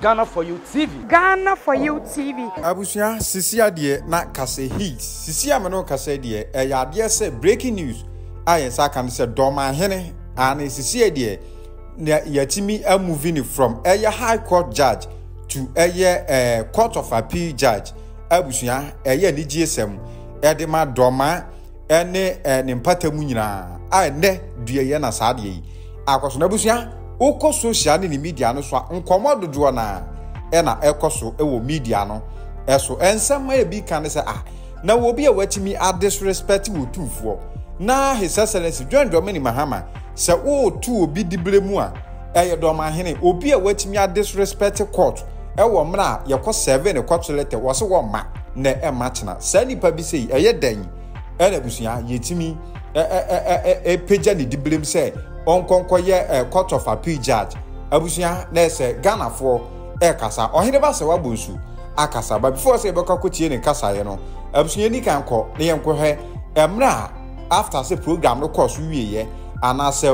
Ghana for You TV. Ghana for You TV. Abusia sisi adie na kase hit. Sisi ameno kase die ya adie se breaking news. Aye sa kan se Doma Hene and sisi adie na yatimi a moving from a high court judge to a court of appeal judge. Abusia eye ni GSM e ma Doma ene ne mpata mu nyina a ne duye na saade yi. Akoso na abusia oko social ni media no so nkomo dodo na ena ekoso ewo media no eso ensema e bi kan se na wo bi e watimi disrespect wo tufuo na his excellency John Dramani Mahama se wo tu obi dibre mu a eye Doma Hene obi e watimi disrespect court ewo mra ye ko 7 ne court letter wo se wo ma na e match na sa nipa bi sei eye dan ena busuya yetimi peja ni dibrem se onkonko ye court of appeal judge abusuya na se Ghana for kasa ohine ba se wabonsu akasa ba before say beka kotie ne kasa ye no abusuya ni kan ko ne yenko he emra after say program no course wie ye ana se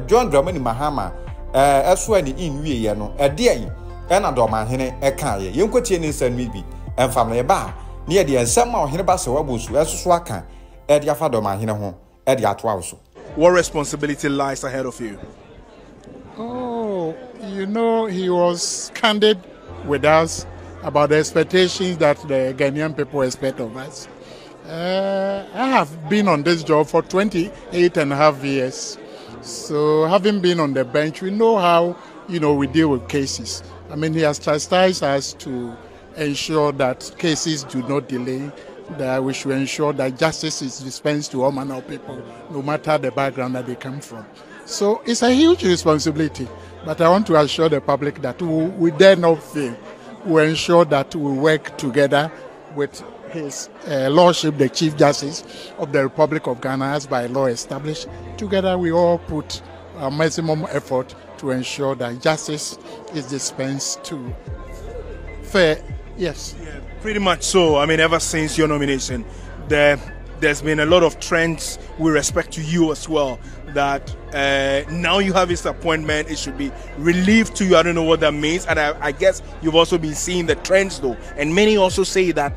John Dramani Mahama eso ani in wie ye no de ayi na Doma Hene kan ye yenko tie ne nsan mi bi emfam na ye ba ne ye de ensam ma ohine ba se wabonsu eso aka de afa Doma Hene ho de atwa so. What responsibility lies ahead of you? Oh, you know, he was candid with us about the expectations that the Ghanaian people expect of us. I have been on this job for 28 and a half years. So having been on the bench, we know how, we deal with cases. I mean, he has chastised us to ensure that cases do not delay, that we should ensure that justice is dispensed to all manner of people, no matter the background that they come from. So it's a huge responsibility, but I want to assure the public that we dare not fail. We ensure that we work together with His Lordship, the Chief Justice of the Republic of Ghana, as by law established. Together we all put our maximum effort to ensure that justice is dispensed to fair. Yes. Yeah, pretty much so. I mean, ever since your nomination, there's been a lot of trends with respect to you as well, that now you have this appointment, it should be relieved to you. I don't know what that means. And I guess you've also been seeing the trends though. And many also say that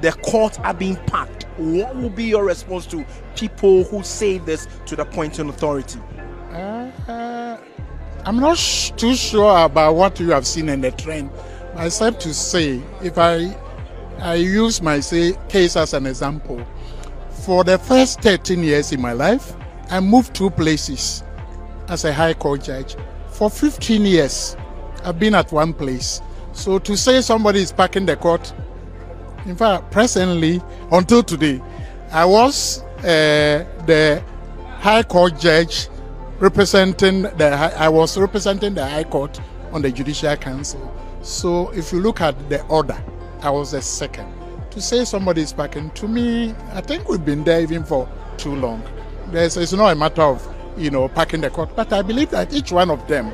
the courts are being packed. What will be your response to people who say this to the appointing authority? I'm not too sure about what you have seen in the trend. Except to say, if I use my case as an example, for the first 13 years in my life, I moved 2 places as a high court judge. For 15 years, I've been at one place. So to say somebody is packing the court, in fact, presently, until today, I was the high court judge representing I was representing the High Court on the Judicial Council. So if you look at the order, I was the second. To say somebody is packing, to me, I think we've been there even for too long. It's not a matter of, packing the court, but I believe that each one of them,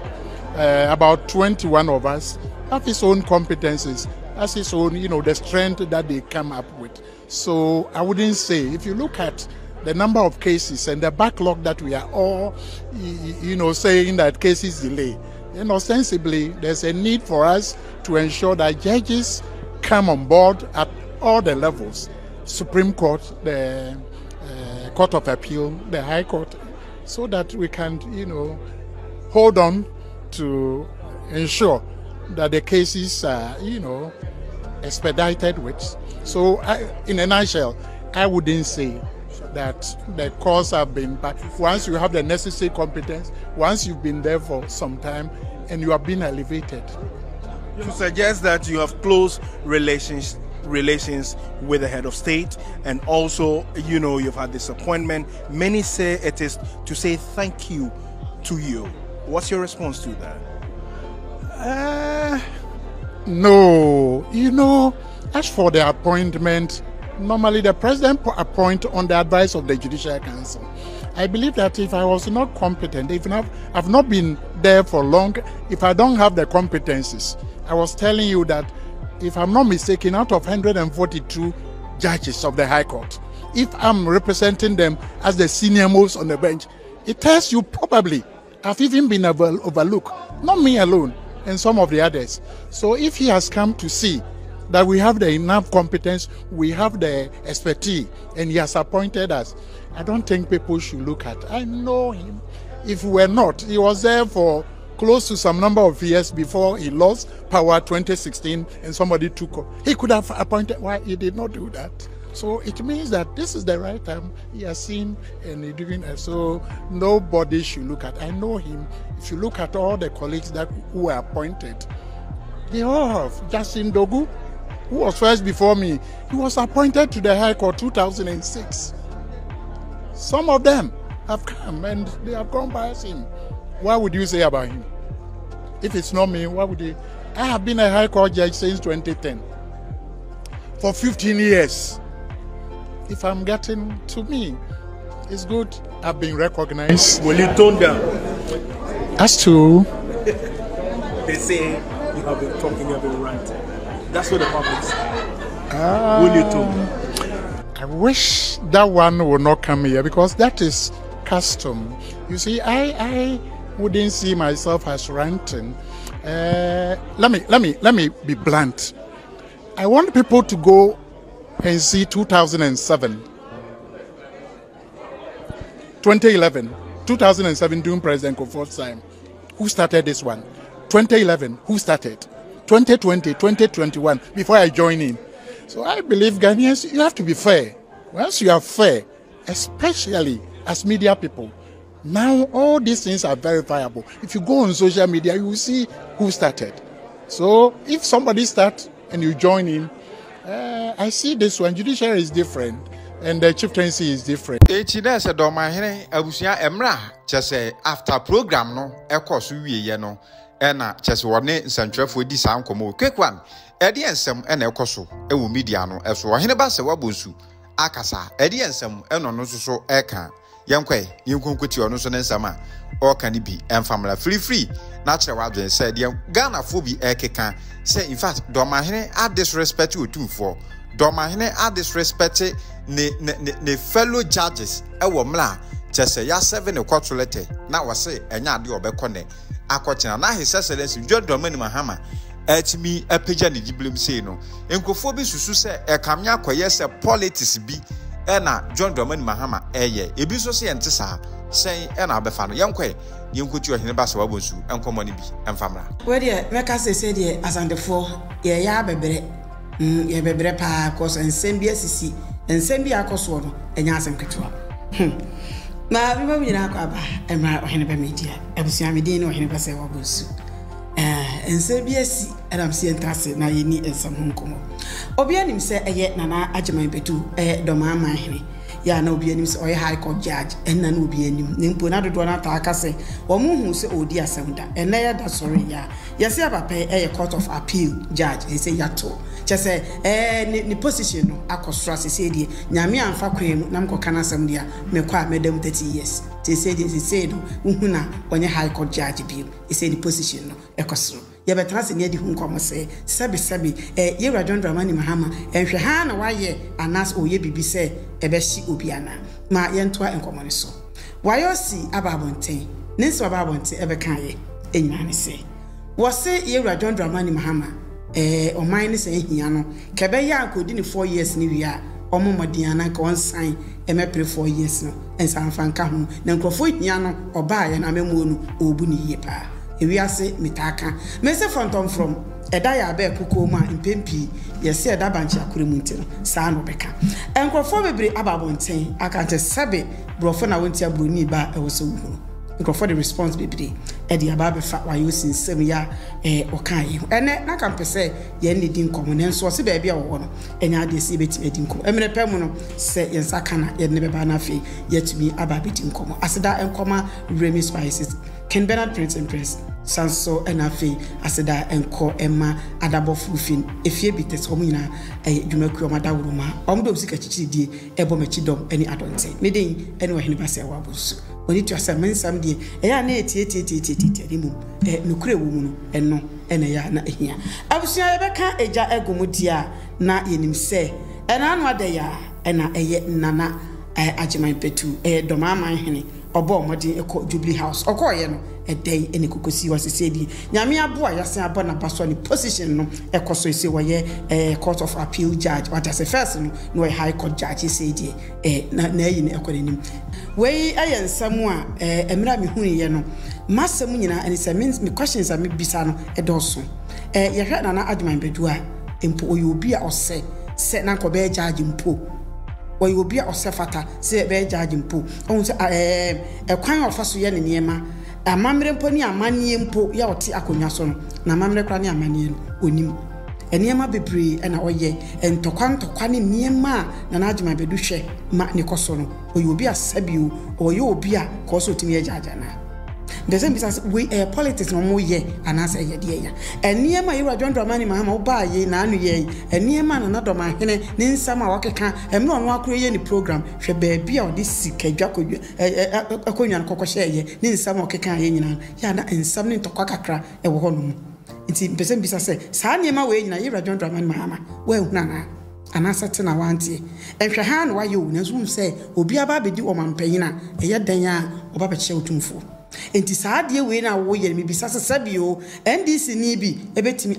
about 21 of us, have his own competencies, has his own, the strength that they come up with. So I wouldn't say, if you look at the number of cases and the backlog that we are all, saying that cases delay, ostensibly, there's a need for us to ensure that judges come on board at all the levels, Supreme Court, the Court of Appeal, the High Court, so that we can, hold on to ensure that the cases are, expedited with. So, in a nutshell, I wouldn't say that the courts have been back. Once you have the necessary competence, once you've been there for some time, and you have been elevated. You suggest that you have close relations with the head of state, and also, you've had this appointment. Many say it is to say thank you to you. What's your response to that? No. As for the appointment, normally the president appoints on the advice of the Judicial Council. I believe that if I was not competent, if I've not been there for long, if I don't have the competencies, I was telling you that if I'm not mistaken, out of 142 judges of the High Court, if I'm representing them as the senior most on the bench, it tells you probably I've even been overlooked. Not me alone. and some of the others. So if he has come to see that we have the enough competence, we have the expertise, and he has appointed us, I don't think people should look at. I know him. If we were not, he was there for close to some number of years before he lost power 2016 and somebody took. He could have appointed. Why he did not do that? So it means that this is the right time. He has seen and he's doing it. So nobody should look at. I know him. If you look at all the colleagues who were appointed, they all have. Justin Dogu, who was first before me, he was appointed to the High Court 2006. Some of them have come and they have gone past him. What would you say about him? If it's not me, what would you? I have been a High Court judge since 2010. For 15 years. If I'm getting to me, it's good. I've been recognized. Will you tone down? As to? They say you have been talking, you have been ranting. That's what the public says. Will you tone down? I wish that one would not come here because that is custom. You see, I wouldn't see myself as ranting. Let me be blunt. I want people to go and see 2007, 2011, 2007 during President Kufuor's time. Who started this one? 2011, who started? 2020, 2021, before I join in. So I believe Ghanaians, you have to be fair. Once you are fair, especially as media people, now all these things are verifiable. If you go on social media, you will see who started. So if somebody starts and you join in, I see this one. Judiciary is different, and the chieftaincy is different. Echida se do ma hene abusia emra chese after program no ekoso wieye no na chese wone nsantwefo di sa nkomo quick one edi ensem na ekoso ewo media no eso hene ba se wabonsu akasa edi ensem eno no so eka yenkwe yenkonkoti ono so nsem a oka ni bi enfamla free na kire wadwen se de Ghana fo bi ekeka say in fact Domahene add disrespect to two for Domahene add disrespect ne fellow judges ewo mla chese ya 7 court letter na wase enya ade obekọ ne akochina na his excellency John Dramani Mahama etimi apeja ne diblem say no enkofo bi susu se ekamya koye se politics bi na John Dramani Mahama eye ebi so se entesa say na abefa no yenkwe yenkotu ohene ba se wabonsu enkomo ne bi emfamra we de meka se de asandefo ye ya bebre ye bebre pa cause ensem bi asisi ensem bi akoso no enya asem ketwa na bi ba nyina akwa emra ohene ba media abusia medin no ohene ba se wabonsu ensem bi asi adam si entase na ye ni ensem honkomo obi anim se eye nana ajeman betu doma amahene ya na obi anim se oye high court judge enna na obi anim nempo na dodo na ta aka se omuhu se odi asemda enna ya da sorry ya se abapa court of appeal judge he say yato chese ni position no akosra se se die nyame amfa kwem na mko kana asem dia mekwa medem 30 years se se no uhuna onye high court judge bi he say the position no ekosro ye betrase ne di hu nkom se sebi ye John Dramani Mahama enhwe ha na waye anas oye bibi se ebeshi obiana ma yentoa enkomo ne so wayosi ababonten nenso ababonten ebeka ye enyane se wose ye John Dramani Mahama oman ne se hia no kebe ya akodi ni 4 years ni wia omomodiana ka on sign emepre 4 years no ensanfanka ho na nkrofo hia no oba ye na memu onu obu ni yie pa ewiase mitaka mese from edaya be kokoma impempi yesi eda banchi akuremu ntino saa no beka enkrofo bebre ababonten akante sebe brofo na wonti abroni ba ewoso wuhuru enkrofo the response bebre edi ababe fa wayo sinsem ya okaye ene na kampese ye nidi nkomo nenso se ba bia wo no enya ade se beti edi nkomo emre pemu no se yensa kana ye ne beba na fe yetumi ababeti nkomo aseda enkoma Remy Spices Ken Bernard Prince and Prince Sanso enafe aseda enko emma adabo frufin efie bites omina dwumaku omadawuruma omdo sika chichidie ebomachidom eni adonte meden eni wahene base wabusu oni to asamansam die eya na etietietietieti mu nukure wo mu no enno ene ya na ehia abusia ebeka eja egomudia na yenimse ena anu adeya ena eye nana ajeman petu doma amanhene obo modi eko Jubilee House okoye no edey ene kokosi wasesedi nyame aboa yase aba na baso ni position no ekoso ese woye Court of Appeal judge what as a first no High Court judge sedi na yi ne ekonenim we ayensamu a emra me huniye no masem nyina and say me questions am bisa no edoso ye hwe na adman bedu a empo oyobi a ose se na ko be judge mpo oyobi a ose fata se be judge mpo on se kwan ofaso ye ne niema amamre mpo ni amanie mpo ya oti akonwa so no na amamre kra ni amanie no onim eniema bebre na oye ntokwa ne niema na adman bedu hwe ma ne koso no oyobi a sabio oyobi a ko so timi judge na the same business we politics no mo ye anasa ye de ya eniema Yewura John Dramani Mahama oba ye na anu ye eniema na doma hene ne nsam a wakeka emno ono akoro ye ni program hwe baabi a odi sika dwakodwa akonwan kokoshe ye ne nsam okeka ye nyina ya na nsam ne ntokwa kakra e wo hono nti the same business sa niema we nyina Yewura John Dramani Mahama we hunana anasa tena wantie enhwe ha na wayo na zum se obi aba bedi o mampanyina eye dan a oba beche otumfo enti saadie we na wo ye me bisa sabio NDC ni bi ebetimi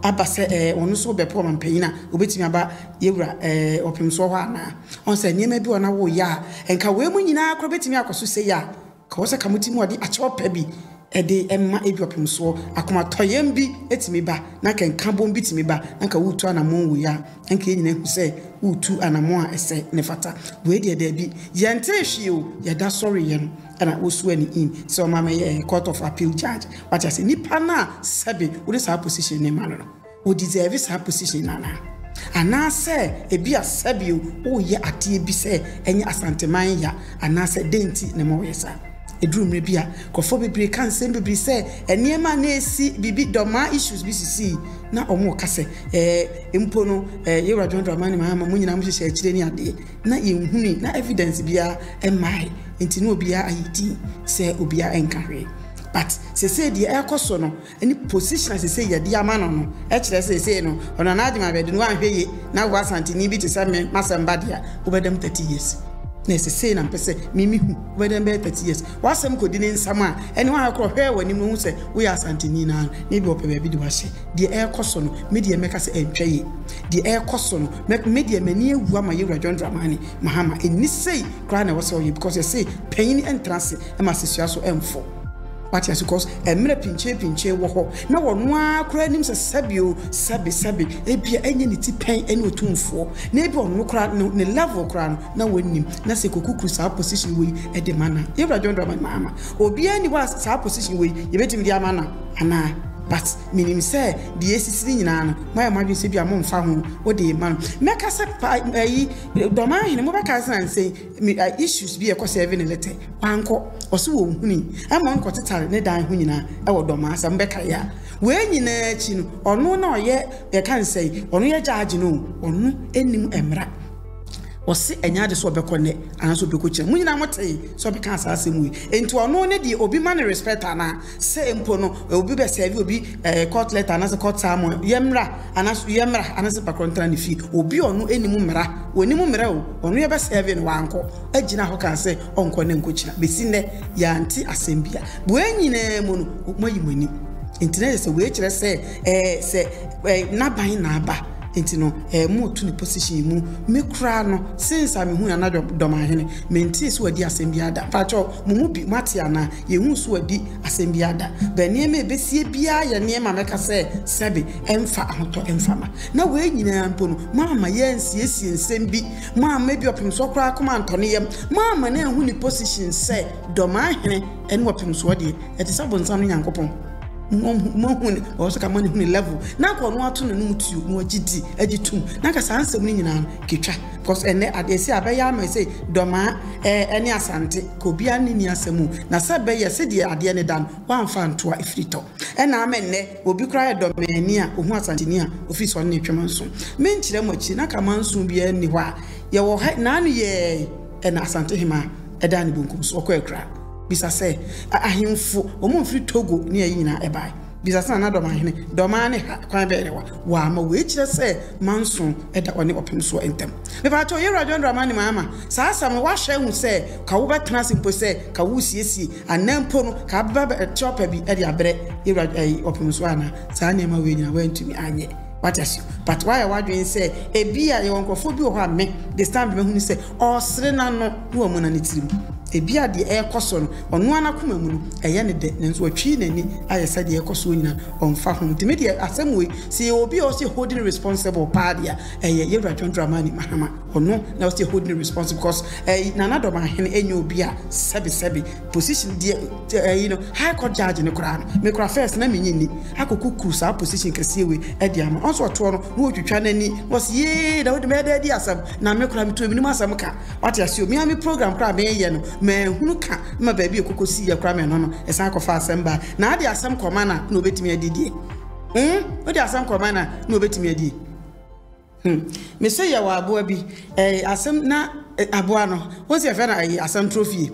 aba se onu so bepo mampanyina obetimi aba Yewura opemso ho ana on se niema bi ona wo ya enka we mu nyina akro betimi akoso se ya ka wo se kamutimi odi achopa bi ede emma ebi opemso akoma toyem bi etimi ba na kenka bom bi timi ba na ka wutu anamon wo ya enka nyina hu se wutu anamon a ese ne fata we de bi yente hwie o yeda sorry ye no ana osu ani in so mama Court of Appeal judge what I say nipa na sabe wo sa position ne ma no o deserve sa position na ana se ebi asabio o ye ade bi se enye asanteman ya ana se denti ne mo yesa edrum bia kofo bebre kan sem bebre se eniema na esi bibi doma issues bcc na omo kase empo no Yewura John Dramani Mahama munyina mhye akire ni ade na yenhuni na evidence bia emai enti no obia ayidi se obia enkawe but se say the ekoso no any position se say yede amano no e kire se no ona na adima bedu no anhwe na wa santini bi te se me masamba dia obedem 30 years na se say na mpese mimi hu obedem 30 years wasem kodi ne nsama ene wa akro hwe wani mu hu se we asantini na ne bi ope bi de wahye the ekoso no media meka se entwaye the ekoso no media mani ewu ama Yewura John Dramani Mahama eni say kra na wose oye because you say pain entrance e ma sesua so emfo what yes because emre pinche wo ho na wono akra nim se sabio sabe ebia enye ne ti pen ene otumfo na ebia ono kra ne level kra na wonim na se kokukru sa position we e de mana Yewura John Dramani Mahama obi ani wa sa position we ye betimi di amana ana but minim say the esisi nyina no my imagine say bia mo mfa ho wo de man meka say ayi doma hene mo beka say say issues bi e ko 7 letter wanko oso wo huni ama nko tetare ne dan ho nyina e wo doma asam beka ya we nyina achi no ono na oye e kan say ono ye judge no ono enim emra osi enyade so obekone anaso bekochira munyina motei so beka asase mu enti ono ne di obi man respect ana se empo no obi be serve obi court letter anaso court samo yemra anaso pakontra ne fi obi ono enimu mra wonimu mra o ono ye be serve no wanko agina ho kan se onko ne nkochira besine ya anti asembia bu enyina mu no moyimani enti na se we kire se naban na aba enti no mo to ne position mu me kra no since am hu na doma hene menti so wadi asembiada pacho mu bi mate ana ye hu so wadi asembiada ba niema ebesie bia ye niema meka se sebe emfa ahoto emfama na we nyina mpo no mama ye nsiesie nsembi mama bi opim so kra akoma antone yem mama na hu ne position se doma hene ene opim so wadi etisabo nsam no yankopon mohun also ka mani huni level na ko no ato no mutu no agidi agitum na ka sansem ni nyina ketwa because ene adesi abeya ma say doma ene asante ko bia ni asemu na sabe ye se die ade ne dan wan fa ntoa ifrito ena amenne obi kra ye doma ni a ohu asante ni a office on ne twemanso me nkire machi na ka manso bia ni hɔ a ye wo na anu ye ena asante hima eda ne bunkum so ko ekra bisa say ahimfo omo mfiri Togo ni ayi nyina ebai bisasa na doma ne kwan be rewa wa ma we kire se manson eda one opem so entem me ba to Yewura John Dramani Mahama sa asam wa hwe hu se ka wo betena simpo se ka wo siesie anampo no ka ba chopa bi e de abre Yewura opem so ana sa na ma we nyina wa ntumi anye what as you but why I want say e bia ye wonkofo bi wo ha me the stand me hu ni say o sere na no wo mu na ne tirim e bia de e koso no ono anakoma mu no eye ne de nenso atwi nani ayesa de e koso nyina onfa ho ntime de asem we see obi o say holding responsible party eye Yewura John Dramani Mahama ono na o say holding responsible because Nana Doma Hene enyo obi a sebi position de high court judge ne kura no me kura first na menyini akokukuru sa position kese we e de ama so to no wo twitwa nani was ye da wo de me da di asam na me kura me to minimum asam ka what you assume me am program kura be ye no me hunu ka ma ba bi ekokosi ya kura me no esan kofa asam ba na ade asam koma na obetimi adidie ode asam koma na obetimi adidie me say ya wa abo bi asam na abo no wo se fe na asam trophy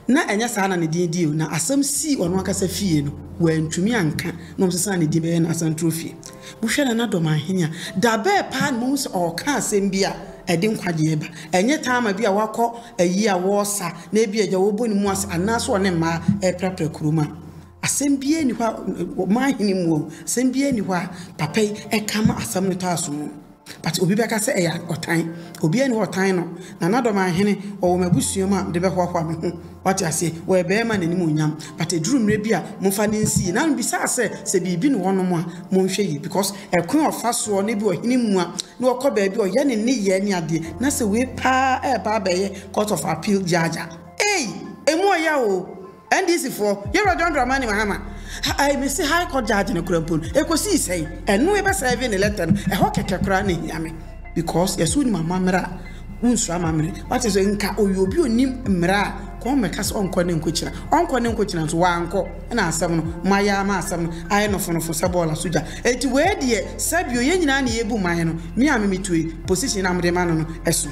na enya sa na ne didi o na asam si ono aka sa fie no wa ntumi anka no msesa ne di be na asam trophy buhwe na Doma Hene da be pa no se o ka asem bia edi nkwaje eba enye taama bia wakọ ayi a wo sa na bia ja wo boni mu as anaso ne ma prapra kuruma asem bia ni hwa ma hini mu asem bia ni hwa papai kama asam no taso but obi beka se eya otan obi ani otan no Nana Doma Hene o mabusuo ma de be hwa me ho what you say we be ma nani mu nyam but eduru mre bia mo fa ne nsi na bi sa se bibi no hono mo a mo nhwe yi because ekun ofaso ne bi ohini mu a na okọ ba bi o ye ne ye ne ade na se we pa ba ba ye court of appeal judge emu ya o NDC for Yewura John Dramani Mahama I may say high court judge ne kurampon ekosi sei enu e be serve ne letter e ho keke kura ne hiame because yesu ni mama mra unsu amamre what is nka oyobi onim mra ko mekas onko ne nkochira so wanko na asem no maya ma asem no aye no fonofo sebola soja eti we de sabio ye nyina na yebu man no me amemetue position amde man no eso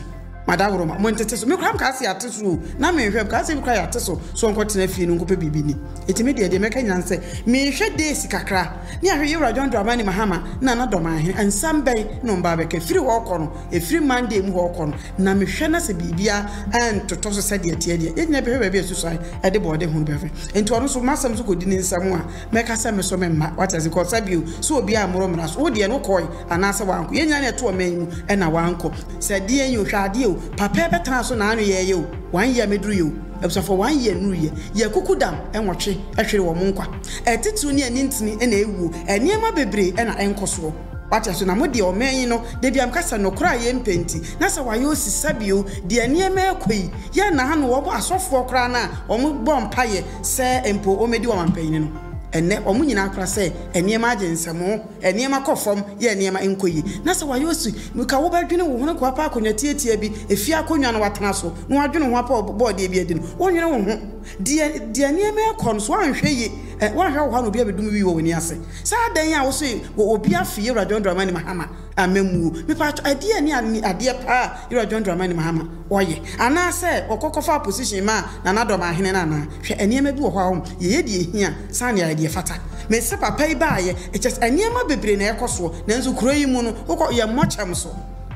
madawro ma mo ntete so me kram ka se ateso na me hweb ka se bi kra ya ateso so onko tena fie no nko pe bibi ni eti me de meka nyanse me hwe days kakra ni ahwe Yewura John Dramani Mahama na Nana Doma Hene ansambei no mba beka free wo kono e free Monday mu wo kono na me hwe na se bibia antoto so se de tie de enya be hwe be susai e de bode hu be fe enti ono so masam so kodi ni nsam a meka se me so me ma what is called sabio so obi amoro mra so wo de no koi anase wanko yenya na to man mu e na wanko se de enyo hwade papa betana so na anu ye yo 1 year meduru yo ebso for 1 year nu ye kukudam enwotwe ehwere wo munkwa etitu ne anintini na ewu eniema bebre na enkoso wati aso na modi o menyin no de biam kasa no kra ye mpenti na se wayo sisabio de eniema ekoi ye na ha no wo asofo kra na o mo bo mpaye se empo o medi wo mampanyin no enne omu nyina akra se eniema agensemo eniema kofom ye eniema enkoyi na se wayosu muka wo badwene wo hono kwa pa akonya tietie bi efi akonya no watena so no adwene ho apa board e bi edi no wonwene wo ho de eniema ekon so anhwe yi wanhwe wo ha no bi abedum wi wo woni ase sa dan ya wo so obi afi Yewura John Dramani Mahama amemu me pa ade ni ade pa Yewura John Dramani Mahama oye ana se okokofa position ma Nana Doma Hene na hwe eniema bi wo ho ahom ye de ehia sa ne ade fata me se papa iba ye just eniema bebre na ekoso na nso kuro yi mu no wokọ ye mocham so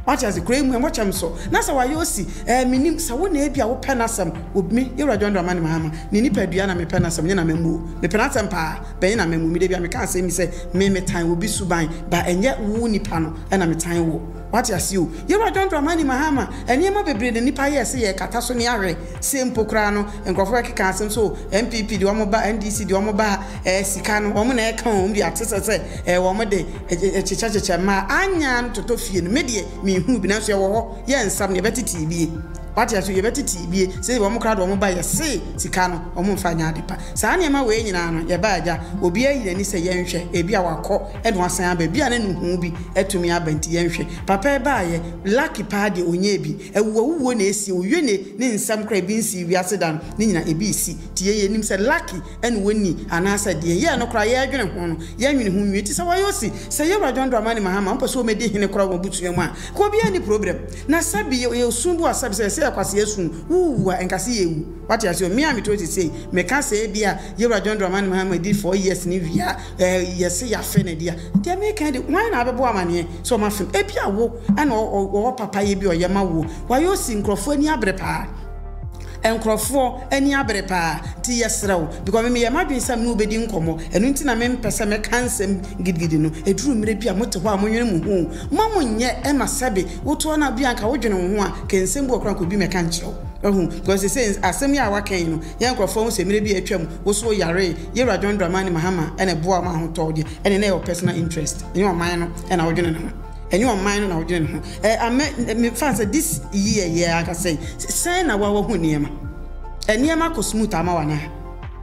what as kuro yi mu mocham so na se wayo si minim se wo na ebia wo penasam obi Yewura John Dramani Mahama ni nipadua na me penasam nye na memu me penasam pa be na memu mi de bia me kan se mi se me tan obi suban ba enye wo nipa no na me tan wo what as you Yewura John Dramani Mahama eniema bebre de nipa ye se ye kata so ne ahwe se mpokra no enkrofo keka asem so MPP de omo ba NDC de omo ba sika no omo na eka omo bi atese se omo de chichachicha ma anya ntoto fie no medie mi hu bi na so ye wo ho ye nsam ne betiti bie what as you betiti bie se omo kra de omo ba ye se sika no omo mfa nya adepa sa na ema we nyina no ye ba aja obi ayi ni se ye nhwe ebi a wakọ edo asan aba bia na nuhu bi etumi abanti ye nhwe papa ba ye lucky party onye bi ewuwo na esi owie ne nsam kra bi nsi wi asedan ni nyina ebi isi tie ye nim se lucky ene woni anasa de ye no kra ye adwene ho no ye nwene ho nwi ti se wayo si se Yewura John Dramani Mahama mpo so mede hene kra wo butu mu a ko bia ni problem na sabi ye osumbu asabi se say akwase esu wu enkase yewu what you say me am to say me can say bia Yewura John Dramani Mahama did 4 years ni via yes ya fe na dia they make kind why na abebo amane so ma fem e bia wo ana o papa ye bi o yema wo why you si nkrofo ani abre pa enkrofo ani abre pa ti yesrew because me yema dwen sam no obedi nkomo enu nti na me mpese me kansem gidigidi no eduru mire bia mote ho amonwene mu hu mamonye e masabe woto na bia nka wodwene ho a kensem bu okran ko bi me kan chew because say asem ya wakan no ye nkrofo se mire bi atwam wo so yare Yewura John Dramani Mahama ene boa ma ho tode ene na your personal interest ene o man no ene wodwene no and you are mine now, I fancy this year, I can say, say na wa hu niema. And niema ko smooth amawana.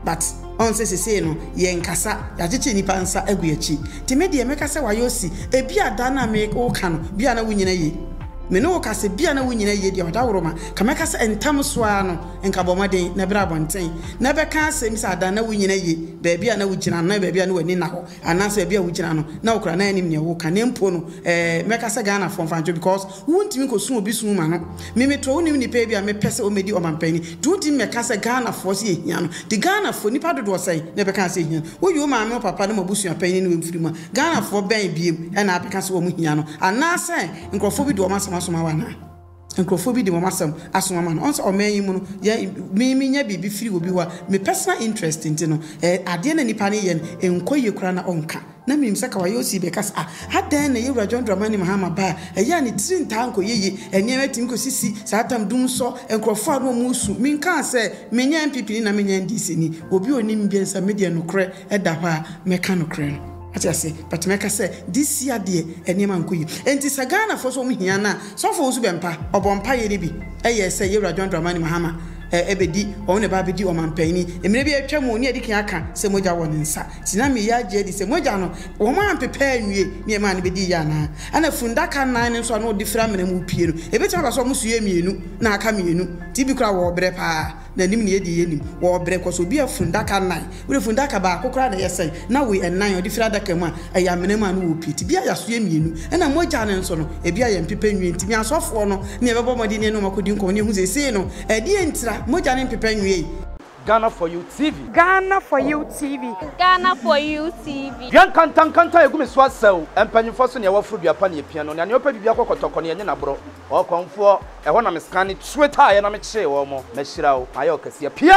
But on says say no, ye nkasa, ya chichi ni pansa eguechi. Ti me de meka se wa yosi, e bia dana make o kan, bia na wunyina ye. Me no ka se bia na wunyina ye de oda woroma. Ka meka se entam so ano, enka bomaden na bra bonten. Na be ka se mi sa dana wunyina ye, ba bia na wugina na ba bia na wani na ho. Ana se bia wugina no, na okra na anim ne wo ka ne mpo no, meka se Ghana from fanjo because wuntimi ko sun obi sun ma no. Me to unim ni pe bia me pese o medi o mampani. Do di meka se Ghana for se ehia no. The Ghana for nipa dodo say na be ka se ehia. Wo yo ma me papa na mabusu apani no mfiri ma. Ghana for ben biem na apeka se wo mu hia no. Ana se nkrofo bi do o masama soma wana nkrofo bi de mo masam asoma ma no onso o man yi mu no ye me nya bibi firi obi ho me personal interest nti no ade na nipa ne ye enkoye kura na onka na me msaka wa yosi be kasa hadan na Yewura John Dramani Mahama ba ya ne trinta anko yeye eniema tim ko sisi satam dum so nkrofo ado mu su me kan se me nya MPP ni na me nya NDC ni obi onim biensa media no kre eda ho a me ka no kre no I say, but make us say this year, dear, and Yaman Kui. And this Sagana for some here now, so for Subempa, or Bompa Yedibi, yes, say Yewura John Dramani Mahama, Ebedi, or Nebabidi or Mampani, and maybe a chamo near the Kiaka, Semoja one in Sa, Sinami Yaji, Semojano, or man prepare me near Man Bediana, and a Fundaka 9 and so no different and Mupino, a bit of a so Musiemu, na Camino, Tibicra or Brepa. The nimni di yenim wo breko so bia fundaka nan we fundaka ba kokra na yesai na we enan o di frada kama aya menema no opiti bia ya so emienu na moja ne nso no e bia ya mpepa nwi ntimi asofo no ne bebo modi ne no makodi nko ne hu se no e di entira moja ne mpepa nwi Ghana for you TV. Ghana for you TV. Ghana for you TV. Yan kanta egumi so asew empanyimfo so ne wafuru duapa ne pia no ne opa bibia kokotoko ne na bro o konfo e ho na me scan Twitter ye na me kye wo mo ma hyira wo ayo kase pia